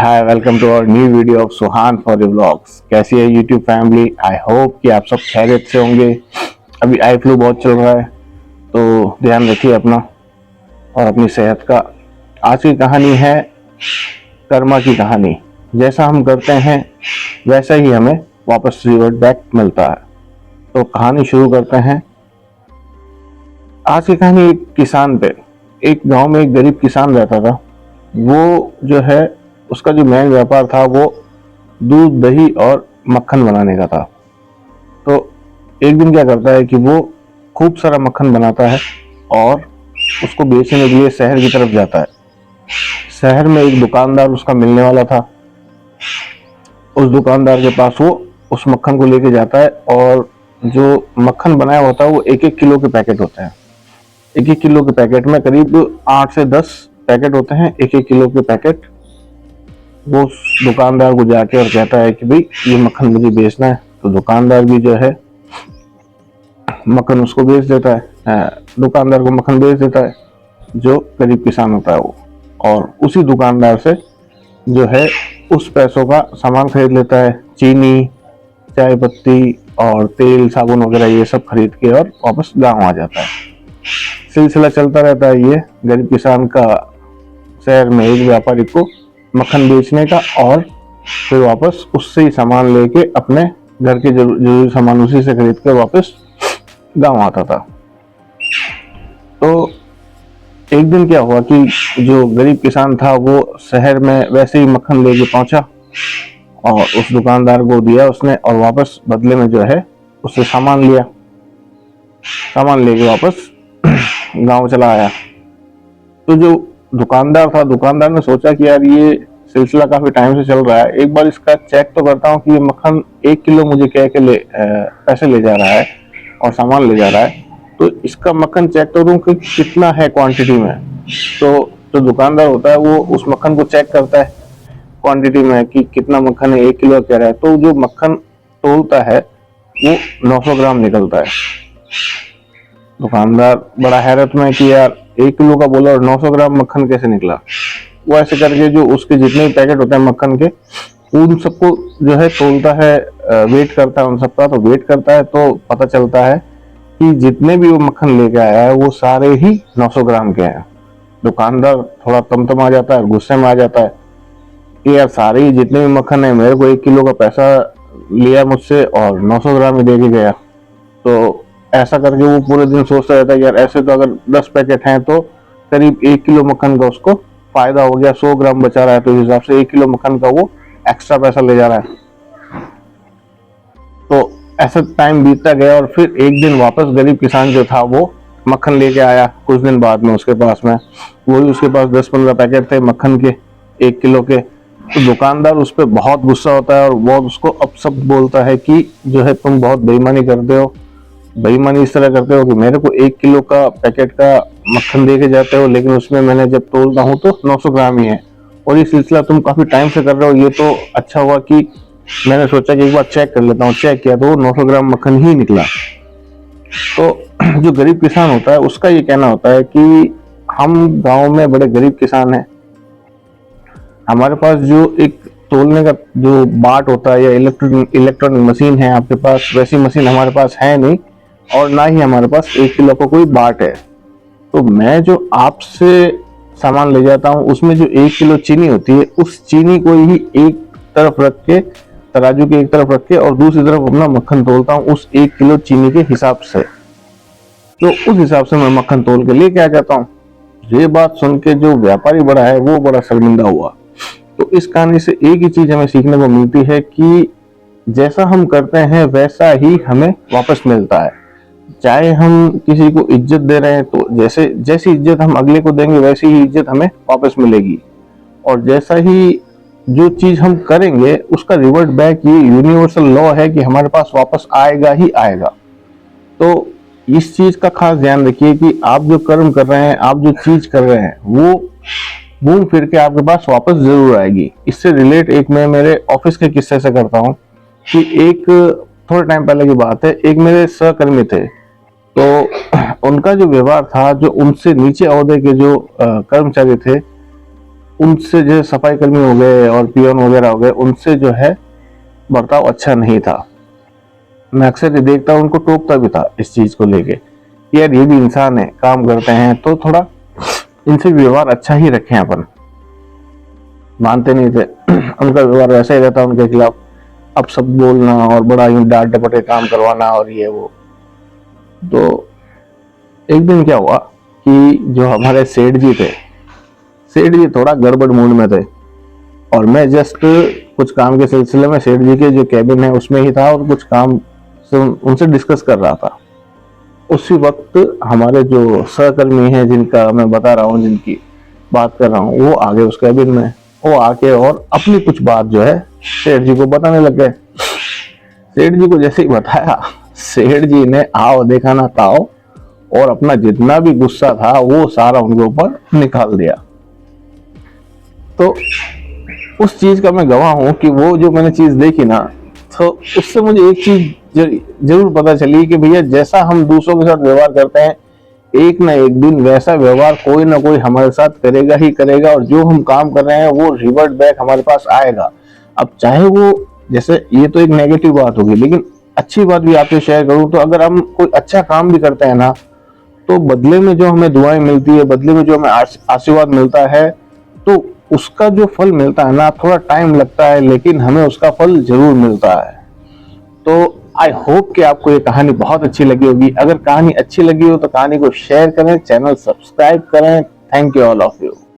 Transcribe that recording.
Hi welcome to our new video of Suhan for you vlogs. कैसी है YouTube family? I hope कि आप सब खैरियत से होंगे। अभी आई फ्लू बहुत चल रहा है तो ध्यान रखिए अपना और अपनी सेहत का। आज की कहानी है कर्मा की कहानी। जैसा हम करते हैं वैसा ही हमें वापस रिवर्ट बैक मिलता है। तो कहानी शुरू करते हैं। आज की कहानी एक किसान पे। एक गांव में एक गरीब किसान रहता था। वो जो है उसका जो मेन व्यापार था वो दूध दही और मक्खन बनाने का था। तो एक दिन क्या करता है कि वो खूब सारा मक्खन बनाता है और उसको बेचने के लिए शहर की तरफ जाता है। शहर में एक दुकानदार उसका मिलने वाला था। उस दुकानदार के पास वो उस मक्खन को लेके जाता है और जो मक्खन बनाया होता है वो एक एक किलो के पैकेट होते हैं। एक एक किलो के पैकेट में करीब 8 से 10 पैकेट होते हैं, एक एक किलो के पैकेट। वो दुकानदार को जाके और कहता है कि भाई ये मक्खन मुझे बेचना है। तो दुकानदार भी जो है मक्खन उसको बेच देता है, दुकानदार को मक्खन बेच देता है जो गरीब किसान होता है वो। और उसी दुकानदार से जो है उस पैसों का सामान खरीद लेता है, चीनी, चाय पत्ती और तेल साबुन वगैरह ये सब खरीद के और वापस गाँव आ जाता है। सिलसिला चलता रहता है ये गरीब किसान का शहर में एक व्यापारी को मक्खन बेचने का, और फिर वापस उससे ही सामान लेके अपने घर के जरूरी सामान उसी से खरीद कर वापस गांव आता था। तो एक दिन क्या हुआ कि जो गरीब किसान था वो शहर में वैसे ही मक्खन लेके पहुंचा और उस दुकानदार को दिया उसने, और वापस बदले में जो है उससे सामान लिया। सामान लेके वापस गांव चला आया। तो जो दुकानदार था, दुकानदार ने सोचा कि यार ये सिलसिला काफी टाइम से चल रहा है, एक बार इसका चेक तो करता हूँ कि ये मक्खन 1 किलो मुझे कह के पैसे ले जा रहा है और सामान ले जा रहा है, तो इसका मक्खन चेक करूँ कि कितना है क्वांटिटी में। तो जो दुकानदार होता है वो उस मक्खन को चेक करता है क्वांटिटी में कि कितना मक्खन है, 1 किलो कह रहा है। तो जो मक्खन तोलता है वो 900 ग्राम निकलता है। दुकानदार बड़ा हैरत में कि यार 1 किलो का बोला और 900 ग्राम मक्खन कैसे निकला। वो ऐसे करके जो उसके जितने भी पैकेट होते हैं मक्खन के उन सबको जो है तोलता है, वेट करता है उन सबका। तो वेट करता है तो पता चलता है कि जितने भी वो मक्खन लेके आया है वो सारे ही 900 ग्राम के हैं। दुकानदार थोड़ा तमतम आ जाता है, गुस्से में आ जाता है कि यार सारे ही जितने भी मक्खन है, मेरे को 1 किलो का पैसा लिया मुझसे और 900 ग्राम ही दे के गया। तो ऐसा करके वो पूरे दिन सोचता रहता है कि यार ऐसे तो अगर 10 पैकेट हैं तो करीब 1 किलो मक्खन का उसको फायदा हो गया, 100 ग्राम बचा रहा है, तो इस हिसाब से 1 किलो मक्खन का वो एक्स्ट्रा पैसा ले जा रहा है। तो ऐसा टाइम बीतता गया और फिर एक दिन वापस गरीब किसान जो था वो मक्खन लेके आया। कुछ दिन बाद में उसके पास में वही उसके पास 10-15 पैकेट थे मक्खन के 1 किलो के। तो दुकानदार उस पर बहुत गुस्सा होता है और बहुत उसको अपशब्द बोलता है कि जो है तुम बहुत बेईमानी करते हो। बेईमानी इस तरह करते हो कि मेरे को 1 किलो का पैकेट का मक्खन दे के जाते हो, लेकिन उसमें मैंने जब तोलता हूँ तो 900 ग्राम ही है, और ये सिलसिला तुम काफी टाइम से कर रहे हो। ये तो अच्छा हुआ कि मैंने सोचा कि एक बार चेक कर लेता हूँ। चेक किया तो वो 900 ग्राम मक्खन ही निकला। तो जो गरीब किसान होता है उसका ये कहना होता है कि हम गाँव में बड़े गरीब किसान हैं, हमारे पास जो एक तोलने का जो बाट होता है या इलेक्ट्रॉनिक मशीन है आपके पास, वैसी मशीन हमारे पास है नहीं, और ना ही हमारे पास 1 किलो का कोई बाट है। तो मैं जो आपसे सामान ले जाता हूँ उसमें जो 1 किलो चीनी होती है उस चीनी को ही एक तरफ रख के, तराजू के एक तरफ रख के, और दूसरी तरफ अपना मक्खन तोलता हूँ उस 1 किलो चीनी के हिसाब से। तो उस हिसाब से मैं मक्खन तोल के लेके आ जाता हूँ। ये बात सुन के जो व्यापारी बड़ा है वो बड़ा शर्मिंदा हुआ। तो इस कहानी से एक ही चीज हमें सीखने को मिलती है कि जैसा हम करते हैं वैसा ही हमें वापस मिलता है। चाहे हम किसी को इज्जत दे रहे हैं तो जैसी इज्जत हम अगले को देंगे वैसी ही इज्जत हमें वापस मिलेगी, और जैसा ही जो चीज हम करेंगे उसका रिवर्ट बैक ये यूनिवर्सल लॉ है कि हमारे पास वापस आएगा ही आएगा। तो इस चीज का खास ध्यान रखिए कि आप जो कर्म कर रहे हैं, आप जो चीज कर रहे हैं, वो घूम फिर के आपके पास वापस जरूर आएगी। इससे रिलेट एक मैं मेरे ऑफिस के किस्से से करता हूँ कि एक थोड़े टाइम पहले की बात है, एक मेरे सहकर्मी थे। तो उनका जो व्यवहार था, जो उनसे नीचे ओहदे के जो कर्मचारी थे, उनसे जो है सफाई कर्मी हो गए और पियोन वगैरह हो गए, उनसे जो है बर्ताव अच्छा नहीं था। मैं अक्सर ये देखता हूँ, उनको टोकता भी था इस चीज को लेके, यार ये भी इंसान है, काम करते हैं, तो थोड़ा इनसे व्यवहार अच्छा ही रखें अपन। मानते नहीं थे उनका व्यवहार वैसा ही रहता उनके खिलाफ, अब सब बोलना और बड़ा यूं डांट डपट के काम करवाना और ये वो। तो एक दिन क्या हुआ कि जो हमारे सेठ जी थे, सेठ जी थोड़ा गड़बड़ मूड में थे, और मैं जस्ट कुछ काम के सिलसिले में सेठ जी के जो कैबिन है उसमें ही था, और कुछ काम से उनसे डिस्कस कर रहा था। उसी वक्त हमारे जो सहकर्मी हैं, जिनका मैं बता रहा हूँ, जिनकी बात कर रहा हूँ, वो आगे उस कैबिन में, वो आके और अपनी कुछ बात जो है सेठ जी को बताने लग गए। सेठ जी को जैसे ही बताया, सेठ जी ने आओ देखा ना ताओ, और अपना जितना भी गुस्सा था वो सारा उनके ऊपर निकाल दिया। तो उस चीज का मैं गवाह हूं कि वो जो मैंने चीज देखी ना, तो उससे मुझे एक चीज जरूर पता चली कि भैया जैसा हम दूसरों के साथ व्यवहार करते हैं, एक ना एक दिन वैसा व्यवहार कोई ना कोई हमारे साथ करेगा ही करेगा, और जो हम काम कर रहे हैं वो रिवर्ट बैक हमारे पास आएगा। अब चाहे वो, जैसे ये तो एक नेगेटिव बात होगी, लेकिन अच्छी बात भी आपसे शेयर करूं तो अगर हम कोई अच्छा काम भी करते हैं ना, तो बदले में जो हमें दुआएं मिलती है, बदले में जो हमें आशीर्वाद मिलता है, तो उसका जो फल मिलता है ना, थोड़ा टाइम लगता है, लेकिन हमें उसका फल जरूर मिलता है। तो आई होप कि आपको ये कहानी बहुत अच्छी लगी होगी। अगर कहानी अच्छी लगी हो तो कहानी को शेयर करें, चैनल सब्सक्राइब करें। Thank you all of you.